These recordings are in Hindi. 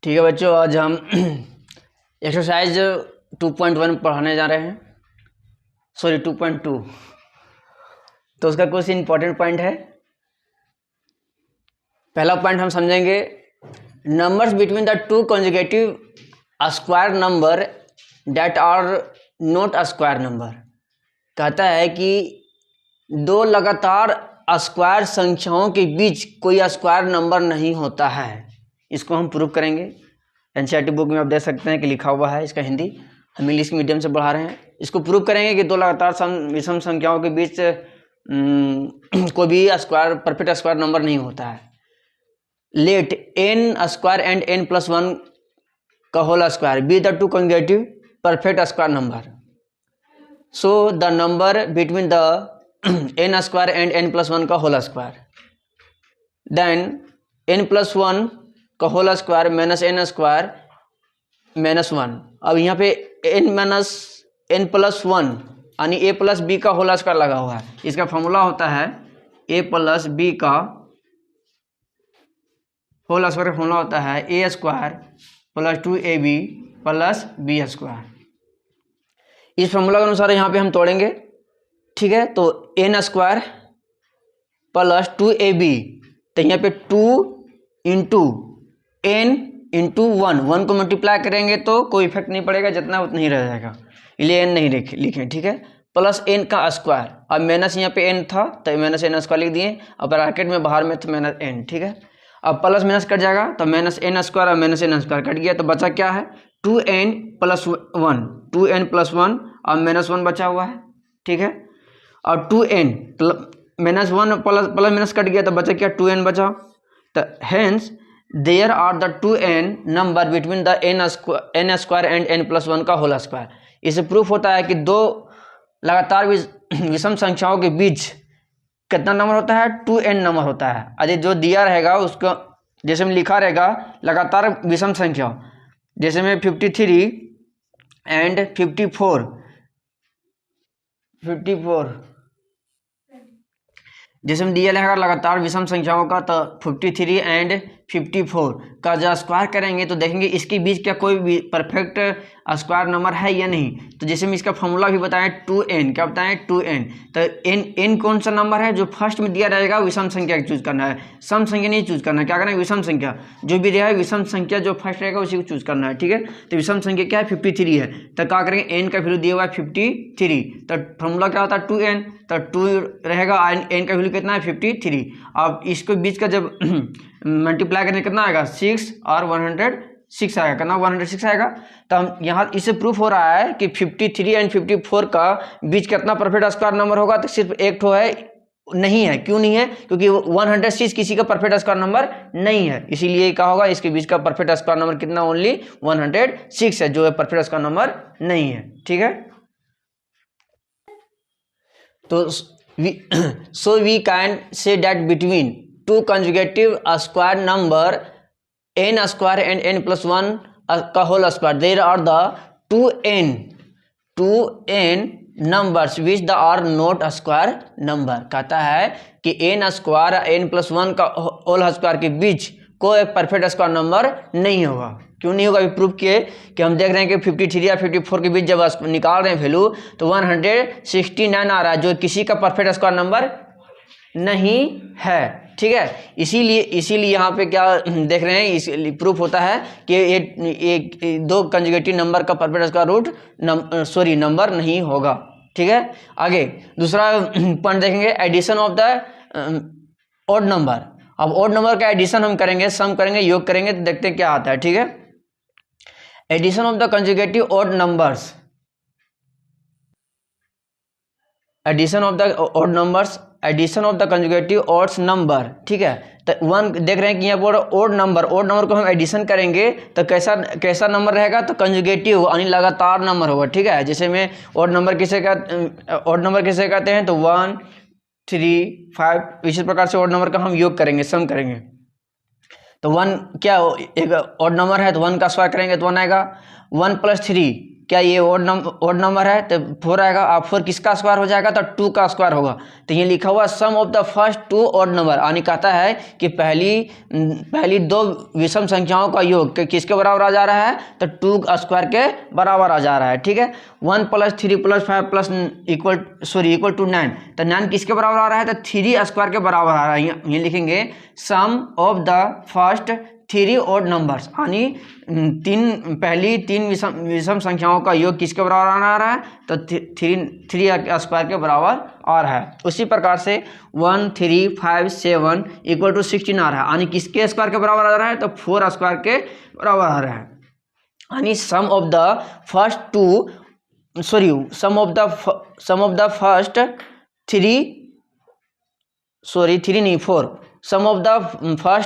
ठीक है बच्चों, आज हम एक्सरसाइज 2.1 पढ़ाने जा रहे हैं। सॉरी 2.2। तो उसका कुछ इंपॉर्टेंट पॉइंट है। पहला पॉइंट हम समझेंगे, numbers between the two consecutive square number that are not a square number. कहता है कि दो लगातार स्क्वायर संख्याओं के बीच कोई स्क्वायर नंबर नहीं होता है। इसको हम प्रूव करेंगे। एनसीईआरटी बुक में आप देख सकते हैं कि लिखा हुआ है, इसका हिंदी हम इंग्लिश मीडियम से पढ़ा रहे हैं। इसको प्रूव करेंगे कि दो लगातार विषम संख्याओं के बीच कोई भी स्क्वायर परफेक्ट स्क्वायर नंबर नहीं होता है। Late n square and n+1 का whole square be the two consecutive perfect square number. So the number between the n square and n+1 का होल स्क्वायर, देन n+1 का whole square minus n square -1। अब यहाँ पे n+1 यानी a+b का होल स्क्वायर लगा हुआ है। इसका फॉर्मूला होता है a+b का होल स्क्वायर। फॉर्मूला होता है a² + 2ab + b स्क्वायर। इस फॉर्मूला के अनुसार यहाँ पे हम तोड़ेंगे, ठीक है। तो n स्क्वायर + 2ab, तो यहाँ पे 2 × n × 1 को मल्टीप्लाई करेंगे तो कोई इफेक्ट नहीं पड़ेगा, जितना उतना ही रह जाएगा, इसलिए n नहीं लिखें, ठीक है। प्लस n का स्क्वायर, अब माइनस यहाँ पे n था तो माइनस n स्क्वायर लिख दिए। अब ब्रैकेट में बाहर में तो माइनस n, ठीक है। अब प्लस माइनस कट जाएगा तो माइनस n स्क्वायर और माइनस n स्क्वायर कट गया, तो बचा क्या है 2n + 1, 2n + 1 और -1 बचा हुआ है, ठीक है। और 2n -1 प्लस माइनस कट गया तो बचा क्या 2n बचा। तो hence there are the 2n number between the n square and n+1 का होल स्क्वायर। इससे प्रूफ होता है कि दो लगातार विषम संख्याओं के बीच कितना नंबर होता है 2n नंबर होता है। यदि जो दिया रहेगा उसको जैसे में लिखा रहेगा लगातार विषम संख्या, जैसे में 53 एंड 54 जैसे में दिया रहेगा लगातार विषम संख्याओं का, तो 53 एंड 54 का जो स्क्वायर करेंगे तो देखेंगे इसके बीच क्या कोई भी परफेक्ट स्क्वायर नंबर है या नहीं। तो जैसे हम इसका फॉर्मूला भी बताएं 2n, क्या बताएं 2n। तो n कौन सा नंबर है जो फर्स्ट में दिया रहेगा विषम संख्या चूज करना है, सम संख्या नहीं चूज करना है। क्या करना है विषम संख्या, जो भी रहेगा विषम संख्या जो फर्स्ट रहेगा उसी को चूज करना है, ठीक है। तो विषम संख्या क्या है 53 है, तो क्या करेंगे n का वैल्यू दिया हुआ है 53, तो फॉर्मूला क्या होता है 2n, तो 2 रहेगा, n का वैल्यू कितना है 53। अब इसको बीच का जब मल्टीप्लाई करने कितना आएगा 6 और 106 आएगा, कितना 106 आएगा। तो हम यहाँ इससे प्रूफ हो रहा है कि 53 एंड 54 का बीच कितना परफेक्ट स्क्वायर नंबर होगा, तो सिर्फ एक ठो है, नहीं है। क्यों नहीं है, क्योंकि 106 किसी का परफेक्ट स्क्वायर नंबर नहीं है, इसीलिए क्या होगा इसके बीच का परफेक्ट स्क्वायर नंबर कितना ओनली 106 है, जो है परफेक्ट स्क्वायर नंबर नहीं है, ठीक है। तो so we can say that between two consecutive square number n square and n+1 का whole square there are the 2n numbers which the are not a square number। कहता है कि n स्क्वायर n+1 का होल स्क्वायर के बीच कोई परफेक्ट स्क्वायर नंबर नहीं होगा। क्यों नहीं होगा, अभी प्रूफ किए कि हम देख रहे हैं कि 53 या 54 के बीच जब निकाल रहे हैं वैल्यू तो 169 आ रहा है, जो किसी का परफेक्ट स्क्वायर नंबर नहीं है, ठीक है। इसीलिए यहाँ पे क्या देख रहे हैं, इस प्रूफ होता है कि ये दो कंजुगेटिव नंबर का परफेक्ट स्क्वायर रूट नंबर नहीं होगा, ठीक है। आगे दूसरा पॉइंट देखेंगे, addition of the odd number. अब ऑड नंबर का एडिशन हम करेंगे, सम करेंगे, योग करेंगे, तो देखते हैं क्या आता है, ठीक है। Addition of the consecutive odd numbers, addition of the odd numbers, addition of the consecutive odds number, ठीक है। तो वन देख रहे हैं कि यहाँ पर ऑड नंबर को हम एडिशन करेंगे तो कैसा नंबर रहेगा, तो कंजुगेटिव यानी लगातार नंबर होगा, ठीक है। जैसे में ऑड नंबर किसे कहते हैं, तो 1 3 5, इसी प्रकार से ऑड नंबर का हम योग करेंगे, सम करेंगे। तो 1 क्या एक ऑड नंबर है तो 1 का स्क्वायर करेंगे तो 1 आएगा। 1 + 3 क्या ये ओड नंबर है तो 4 आएगा, अब 4 किसका स्क्वायर हो जाएगा तो 2 का स्क्वायर होगा। तो ये लिखा हुआ sum of the first 2 odd number, यानी कहता है कि पहली 2 विषम संख्याओं का योग किसके बराबर आ जा रहा है तो 2 स्क्वायर के बराबर आ जा रहा है। ठीक है, 1 + 3 + 5 इक्वल टू 9, तो 9 किसके बराबर आ रहा है तो 3 स्क्वायर के बराबर आ रहा है। ये लिखेंगे sum of the first 3 odd numbers, यानी पहली 3 विषम संख्याओं का योग किसके बराबर आ रहा है तो 3 स्क्वायर के बराबर आ रहा है। उसी प्रकार से 1 3 5 7 इक्वल टू 16 आ रहा है, यानी किसके स्क्वायर के बराबर आ रहा है तो 4 स्क्वायर के बराबर आ रहा है। यानी sum of the first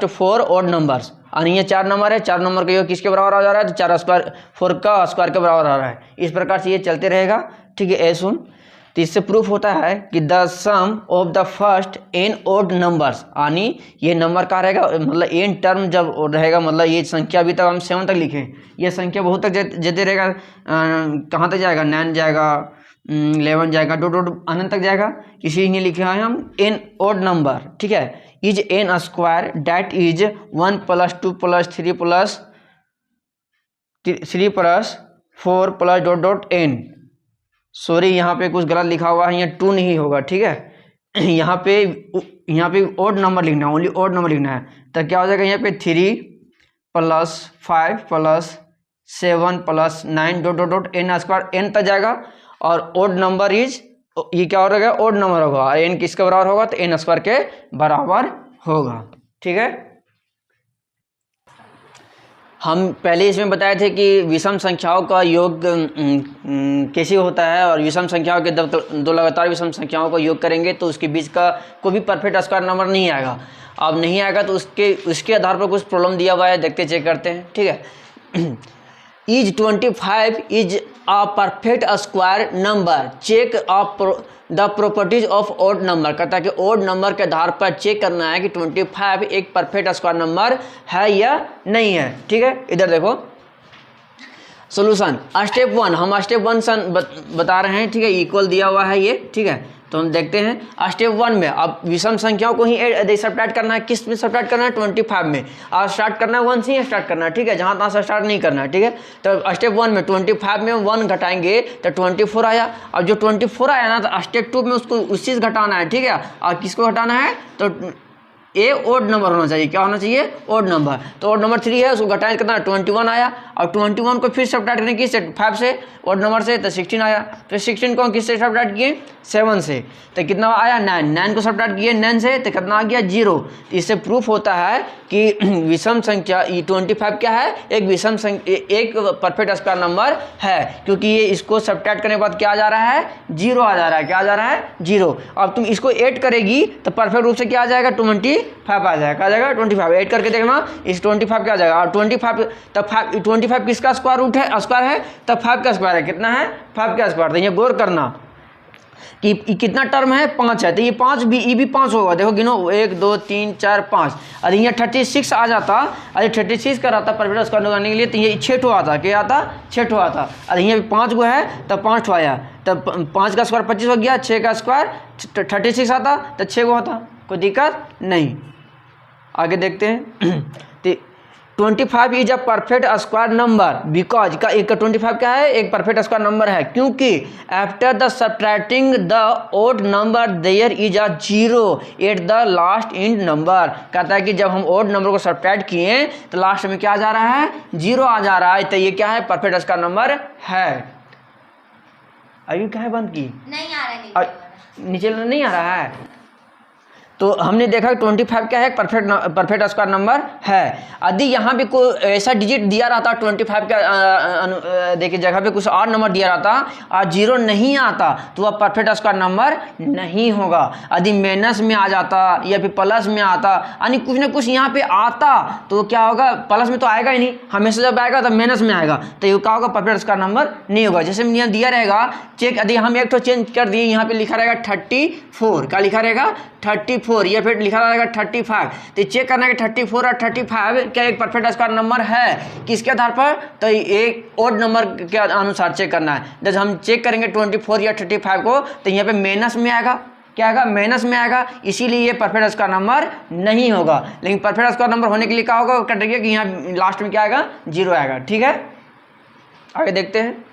4 odd numbers, यानी ये 4 नंबर है, 4 नंबर का योग किसके बराबर आ जा रहा है तो 4 का स्क्वायर के बराबर आ रहा है। इस प्रकार से ये चलते रहेगा। ठीक है, ए सुन, तो इससे प्रूफ होता है कि the sum of the first n odd numbers, यानी ये नंबर का रहेगा मतलब n टर्म जब रहेगा, मतलब ये संख्या अभी तक हम 7 तक लिखे, ये संख्या बहुत तक जाते रहेगा, कहाँ तक जाएगा 9 जाएगा, 11 जाएगा, डॉट अनंत तक जाएगा। इसीलिए लिखे हैं हम n ओड नंबर। ठीक है, is n square that is 1 + 2 + 3 + 4 + dot n। Sorry, यहाँ पे कुछ गलत लिखा हुआ है, यहाँ 2 नहीं होगा। ठीक है, यहाँ पे ओड नंबर लिखना है, ओनली ओड नंबर लिखना है। तो क्या हो जाएगा यहाँ पे 3 + 5 + 7 + 9 डॉट n स्क्वायर n तक जाएगा। और ओड नंबर इज, ये क्या हो रहेगा ओड नंबर होगा, n किसके बराबर होगा तो n स्क्वायर के बराबर होगा। ठीक है, हम पहले इसमें बताए थे कि विषम संख्याओं का योग कैसे होता है, और विषम संख्याओं के दो लगातार विषम संख्याओं का योग करेंगे तो उसके बीच का कोई भी परफेक्ट स्क्वायर नंबर नहीं आएगा। अब नहीं आएगा तो उसके आधार पर कुछ प्रॉब्लम दिया हुआ है, देखते चेक करते हैं। ठीक है, is 25 is a perfect square number, check the properties of odd number. कहता है कि ओड नंबर के आधार पर चेक करना है कि 25 एक परफेक्ट स्क्वायर नंबर है या नहीं है। ठीक है, इधर देखो सोल्यूशन स्टेप 1, हम स्टेप 1 बता रहे हैं। ठीक है, इक्वल दिया हुआ है ये। ठीक है, तो हम देखते हैं स्टेप 1 में अब विषम संख्याओं को ही सब्ट्रैक्ट करना है। किस में सब्ट्रैक्ट करना है 25 में, और स्टार्ट करना है 1 से ही स्टार्ट करना है। ठीक है, जहाँ तहाँ से स्टार्ट नहीं करना है। ठीक है, तो स्टेप 1 में 25 में 1 घटाएंगे तो 24 आया। अब जो 24 आया ना तो स्टेप 2 में उसको उसी से घटाना है। ठीक है, और किसको घटाना है तो ए ओड नंबर होना चाहिए। क्या होना चाहिए ओड नंबर। तो ओड नंबर 3 है, उसको घटाएं कितना 21 आया। और 21 को फिर सब्ट्रैक्ट करने की 5 से ओड नंबर से तो 16 आया। तो 16 को किससे सब्ट्रैक्ट किए 7 से, तो कितना आया 9 को सब्ट्रैक्ट किए 9 से तो कितना आ गया 0। तो इससे प्रूफ होता है कि विषम संख्या 25 क्या है एक विषम संख्या, एक परफेक्ट स्क्वायर नंबर है, क्योंकि ये इसको सब्ट्रैक्ट करने के बाद क्या आ जा रहा है 0 आ जा रहा है। क्या आ जा रहा है 0। अब तुम इसको ऐड करेगी तो परफेक्ट रूप से क्या आ जाएगा 25 आ जाएगा। क्या आ जाएगा 25। ऐड करके देखना इस 25 क्या आ जाएगा। और 25 तब 25 किसका स्क्वायर रूट है स्क्वायर है तब 5 का स्क्वायर है। कितना है 5 का स्क्वायर। तो ये गौर करना कि कितना टर्म है 5 है, तो ये 5 भी ये भी 5 होगा। देखो गिनो 1 2 3 4 5। अरे यहाँ 36 आ जाता, अरे 36 का रहता परफेक्ट स्क्वायर लगाने के लिए तो ये 6 आता। क्या आता 6 आता। अरे यहाँ 5 गो है तब 5 आया, तब 5 का स्क्वायर 25 हो गया, 6 का स्क्वायर 36 आता तो 6 गो आता। कोई दिक्कत नहीं। आगे देखते हैं 25 is a perfect square number because का एक 25 क्या है एक परफेक्ट स्क्वायर नंबर है क्योंकि after the subtracting the odd number there is a 0 at the last end number. कहता है कि जब हम ओड नंबर को सब्ट्रैक्ट किए तो लास्ट में क्या आ जा रहा है 0 आ जा रहा है। तो ये क्या है परफेक्ट स्क्वायर नंबर है। अभी क्या है बंद की नहीं आ रहा है, नीचे नहीं आ रहा है। तो हमने देखा 25 क्या है परफेक्ट स्क्वायर नंबर है। यदि यहाँ पे कोई ऐसा डिजिट दिया रहता 25 का देखिए जगह पे कुछ और नंबर दिया रहता और 0 नहीं आता तो वह परफेक्ट स्क्वायर नंबर नहीं होगा। यदि माइनस में आ जाता या फिर प्लस में आता यानी कुछ ना कुछ यहाँ पे आता तो क्या होगा प्लस में तो आएगा ही नहीं, हमेशा जब आएगा तो माइनस में आएगा तो ये क्या होगा परफेक्ट स्क्वायर नंबर नहीं होगा। जैसे यहाँ दिया रहेगा चेक, यदि हम एक तो चेंज कर दिए यहाँ पे लिखा रहेगा 34। क्या लिखा रहेगा 34 34 या फिर लिखा रहेगा 35। तो चेक करना है कि 34 और 35 क्या एक परफेक्ट स्क्वायर नंबर है, किसके आधार पर, तो एक ओड नंबर के अनुसार चेक करना है। जब हम चेक करेंगे 24 या 35 को तो यहाँ पे माइनस में आएगा, क्या आएगा, माइनस में आएगा, इसीलिए ये परफेक्ट स्क्वायर नंबर नहीं होगा। लेकिन परफेक्ट स्क्वायर नंबर होने के लिए क्या होगा, कटेगा कि यहाँ लास्ट में क्या आएगा, 0 आएगा। ठीक है, आगे देखते हैं।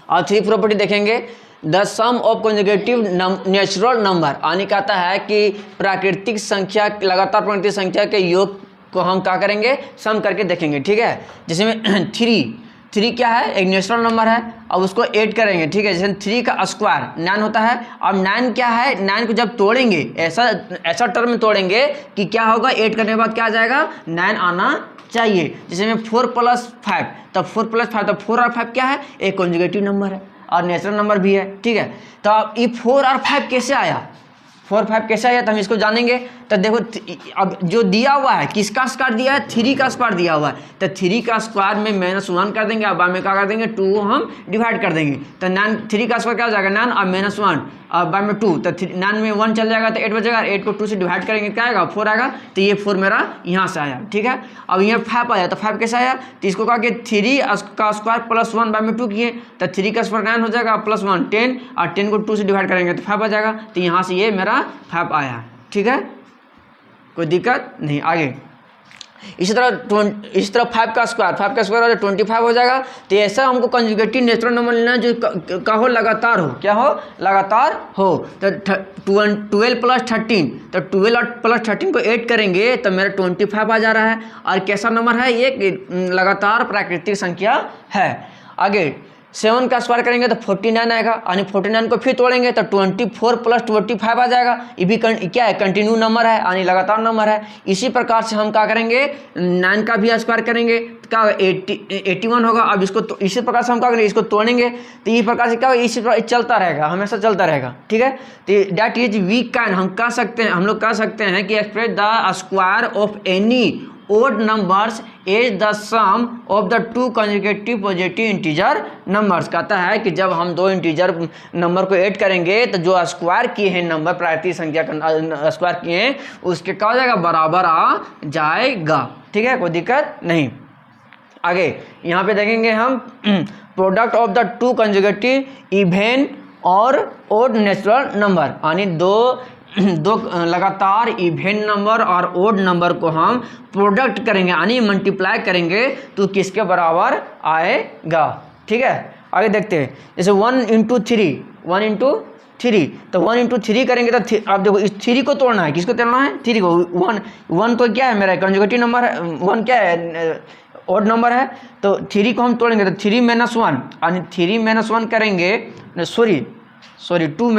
और 3 प्रॉपर्टी देखेंगे। The sum of conjugative natural number, आने का आता है कि प्राकृतिक संख्या, लगातार प्राकृतिक संख्या के योग को हम क्या करेंगे, सम करके देखेंगे। ठीक है, जैसे में 3 क्या है, एक नेचुरल नंबर है, अब उसको 8 करेंगे। ठीक है, जैसे 3 का स्क्वायर 9 होता है। अब 9 क्या है, 9 को जब तोड़ेंगे ऐसा टर्म में तोड़ेंगे कि क्या होगा, 8 करने के बाद क्या आ जाएगा, 9 आना चाहिए। जैसे में 4 + 5, तब 4 + 5, तब 4 और 5 क्या है, एक कंजुगेटिव नंबर है और नेचुरल नंबर भी है। ठीक है, तो अब ये 4 और 5 कैसे आया, 4 और 5 कैसे आया, तो हम इसको जानेंगे। तो देखो अब जो दिया हुआ है, किसका स्क्वायर दिया है, 3 का स्क्वायर दिया हुआ है, तो 3 का स्क्वायर में -1 कर देंगे, अब में क्या कर देंगे, 2 को हम डिवाइड कर देंगे। तो 3 का स्क्वायर क्या हो जाएगा, 9 और -1 और बाय में 2, तो 9 में 1 चल जाएगा तो 8 बचेगा, 8 को 2 से डिवाइड करेंगे क्या आएगा, 4 आएगा। तो ये 4 मेरा यहाँ से आया। ठीक है, अब यहाँ 5 आया, तो 5 कैसे आया, तो इसको कहा कि 3 का स्क्वायर +1 बाय में 2 किए, तो 3 का स्क्वायर 9 हो जाएगा, +1 10, और 10 को 2 से डिवाइड करेंगे तो 5 आ जाएगा। तो यहाँ से ये मेरा 5 आया। ठीक है, कोई दिक्कत नहीं। आगे इसी तरह 5 का स्क्वायर हो 25 हो जाएगा। तो ऐसा हमको कंजुगेटिव नेचुरल नंबर लेना है जो का हो, लगातार हो, क्या हो, लगातार हो। तो 12 + 13, तो 12 और +13 को 8 करेंगे तो मेरा 25 आ जा रहा है। और कैसा नंबर है ये, लगातार प्राकृतिक संख्या है। आगे 7 का स्क्वायर करेंगे तो 49 आएगा, यानी 49 को फिर तोड़ेंगे तो 24 + 25 आ जाएगा। ये भी क्या है, कंटिन्यू नंबर है, यानी लगातार नंबर है। इसी प्रकार से हम क्या करेंगे, 9 का भी स्क्वायर करेंगे तो क्या 81 होगा। अब इसको इसी प्रकार से हम क्या करेंगे, इसको तोड़ेंगे तो इस प्रकार से क्या होगा, इसी प्रकार चलता रहेगा, हमेशा चलता रहेगा। ठीक है, तो दैट इज वी कैन, हम लोग कह सकते हैं कि express the square of any odd numbers is the sum of the two consecutive positive integer numbers। कहता है कि जब हम 2 इंटीजर नंबर को ऐड करेंगे तो जो स्क्वायर किए हैं नंबर, प्राकृतिक संख्या का स्क्वायर किए हैं, उसके क्या हो जाएगा, बराबर आ जाएगा। ठीक है, कोई दिक्कत नहीं। आगे यहाँ पे देखेंगे हम product of the 2 conjugative even और ओड नेचुरल नंबर, यानी दो लगातार इवेन नंबर और ओड नंबर को हम प्रोडक्ट करेंगे, यानी मल्टीप्लाई करेंगे तो किसके बराबर आएगा। ठीक है, आगे देखते हैं। जैसे 1 × 3, 1 × 3, तो 1 × 3 करेंगे तो अब देखो इस 3 को तोड़ना है, किसको तोड़ना है, 3 को। 1 तो क्या है, मेरा कंजुगेटिव नंबर है, 1 क्या है, ओड नंबर है। तो 3 को हम तोड़ेंगे तो 3 - 1, यानी 3 - 1 करेंगे, सॉरी 2 -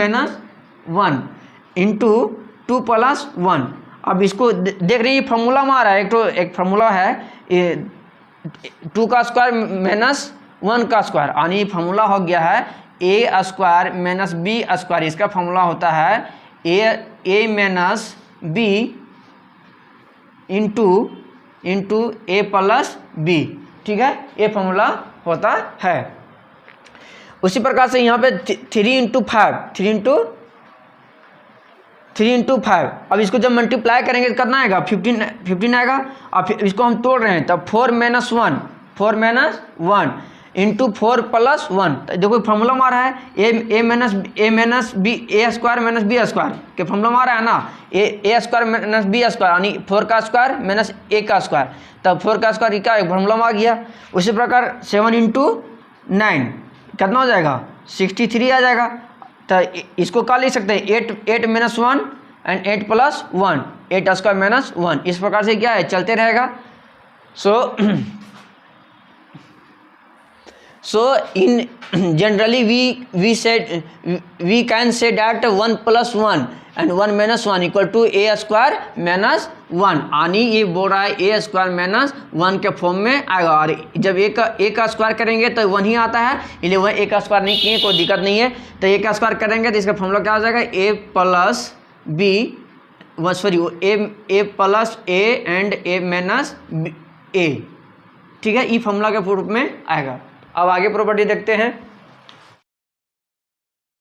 1 इंटू 2 + 1। अब इसको देख रहे हैं, ये फॉर्मूला में आ रहा है, एक फार्मूला है, 2 का स्क्वायर -1 का स्क्वायर, यानी फॉर्मूला हो गया है a² - b²। इसका फॉर्मूला होता है a - b into a + b। ठीक है, ये फॉर्मूला होता है। उसी प्रकार से यहाँ पे 3 × 5, 3 × 5। अब इसको जब मल्टीप्लाई करेंगे तो कितना आएगा, 15 आएगा। और फिर इसको हम तोड़ रहे हैं तब 4 - 1 इंटू 4 + 1। तो देखो फॉर्मूला में आ रहा है a - b, a² - b² के फॉर्मूला में आ रहा है ना, a² - b², यानी 4 का स्क्वायर माइनस a का स्क्वायर। तब 4 का स्क्वायर क्या फॉर्मूला में आ गया। उसी प्रकार 7 × 9 कितना हो जाएगा, 63 आ जाएगा। तो इसको क्या लिख सकते हैं, 8 - 1 एंड 8 + 1, 8² - 1। इस प्रकार से क्या है, चलते रहेगा। So in generally we can say that 1 + 1 and 1 - 1 = a² - 1, यानी ये बोल रहा है a² - 1 के फॉर्म में आएगा। और जब a का स्क्वायर करेंगे तो 1 ही आता है, इसलिए वह a का स्क्वायर नहीं किए, कोई दिक्कत नहीं है। तो a का स्क्वायर करेंगे तो इसका फॉर्मूला क्या हो जाएगा, a + b, sorry a + a and a - a। ठीक है, ये फॉर्मूला के रूप में आएगा। अब आगे प्रॉपर्टी देखते हैं।